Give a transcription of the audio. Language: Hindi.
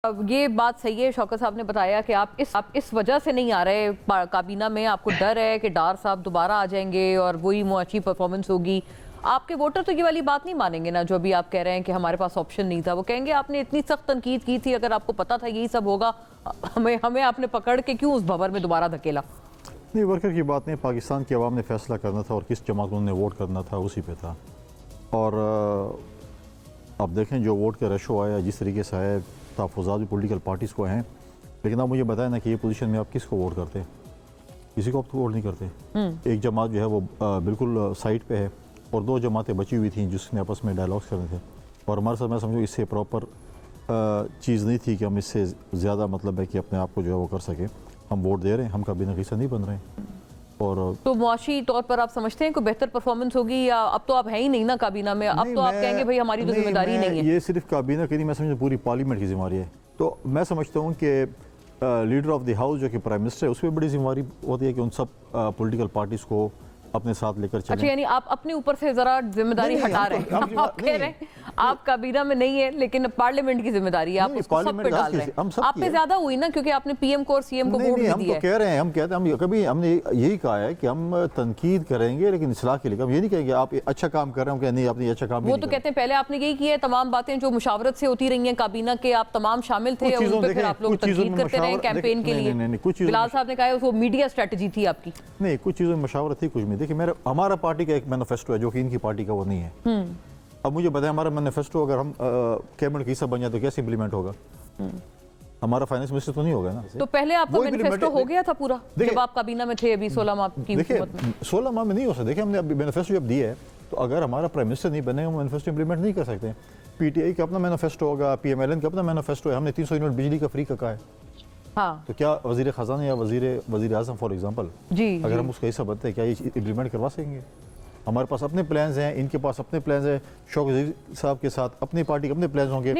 अब ये बात सही है, शौकत साहब ने बताया कि आप इस वजह से नहीं आ रहे काबीना में, आपको डर है कि डार साहब दोबारा आ जाएंगे और वही मुआशी परफॉर्मेंस होगी। आपके वोटर तो ये वाली बात नहीं मानेंगे ना, जो अभी आप कह रहे हैं कि हमारे पास ऑप्शन नहीं था। वो कहेंगे आपने इतनी सख्त तनकीद की थी, अगर आपको पता था यही सब होगा, हमें आपने पकड़ के क्यों उस भंवर में दोबारा धकेला। नहीं, वर्कर की बात नहीं, पाकिस्तान की आवाम ने फैसला करना था और किस जमात में वोट करना था उसी पे था। और अब देखें जो वोट का रेशो आया, जिस तरीके से आया, तहफ़्फ़ुज़ात भी पॉलिटिकल पार्टीज़ को हैं, लेकिन आप मुझे बताएं ना कि ये पोजीशन में आप किसको वोट करते? किसी को आप तो वोट नहीं करते। एक जमात जो है वो बिल्कुल साइड पे है और दो जमातें बची हुई थी जिसने आपस में डायलॉग्स करने थे। और हमारे साथ मैं समझो इससे प्रॉपर चीज़ नहीं थी कि हम इससे ज़्यादा मतलब है कि अपने आप को जो है वो कर सकें। हम वोट दे रहे हैं, हम कभी ना किसी नहीं बन रहे हैं। और तो मुआशी तौर पर आप समझते हैं कोई बेहतर परफॉर्मेंस होगी, या अब तो आप है ही नहीं ना काबीना में, अब तो आप कहेंगे भाई हमारी तो जिम्मेदारी नहीं है। ये सिर्फ काबीना की नहीं, मैं समझता पूरी पार्लियामेंट की जिम्मेदारी है। तो मैं समझता हूँ कि लीडर ऑफ द हाउस जो कि प्राइम मिनिस्टर है, उसमें बड़ी जिम्मेदारी होती है कि उन सब पॉलिटिकल पार्टीज़ को अपने साथ लेकर चलें। अच्छा, यानी आप अपने ऊपर से जरा जिम्मेदारी हटा रहे हैं। आप कह रहे हैं आप काबीना में नहीं है, लेकिन पार्लियामेंट की जिम्मेदारी है, आप उसको सब पे डाल रहे हैं। आप पे ज्यादा हुई ना, क्योंकि आपने पीएम को और सीएम को वोट भी दिया है। हम तो कह रहे हैं, हम कहते हैं, हम कभी हमने यही कहा है कि हम तनकीद करेंगे लेकिन इस्लाह के लिए। हम ये नहीं कहेंगे आप अच्छा काम कर रहे हो, नहीं आपने अच्छा काम। वो तो कहते हैं पहले आपने यही किया है, तमाम बातें जो मुशावरत से होती रही हैं काबीना के, आप तमाम शामिल थे, उन पे फिर आप लोग तनकीद करते रहे कैंपेन के लिए। बिलाल साहब ने कहा वो मीडिया स्ट्रेटजी थी आपकी। नहीं, कुछ चीज़ों में मशावरत थी, कुछ में। देखिए, हमारा पार्टी का एक मैनिफेस्टो है जो कि इनकी पार्टी का वो नहीं है। अब मुझे बताएं, हमारा मैनिफेस्टो अगर हम कैबिनेट की हिस्सा बन जाए तो कैसे इंप्लीमेंट होगा? हमारा फाइनेंस मिनिस्टर तो नहीं होगा ना। तो पहले आपका मैनिफेस्टो हो गया था पूरा जब आप काबीना में थे, अभी 16 माह की हुकूमत में। 16 माह में नहीं हो सकता। देखिए, हमने अभी मैनिफेस्टो जब दिया है, तो अगर हमारा प्राइम मिनिस्टर नहीं बने, हम मैनिफेस्टो इंप्लीमेंट नहीं कर सकते। पीटीआई का अपना मैनिफेस्टो होगा, PMLN का अपना मैनिफेस्टो है। हमने 300 यूनिट बिजली का फ्री का कहा है। हाँ, तो क्या वजीर खजाना या वजीर आजम फॉर एग्जाम्पल, अगर हम उसका हिस्सा बनते हैं, क्या ये इंप्लीमेंट करवा सकेंगे? हमारे पास अपने प्लान्स हैं, इनके पास अपने प्लान्स हैं, शौकत साहब के साथ अपनी पार्टी के अपने प्लान्स होंगे।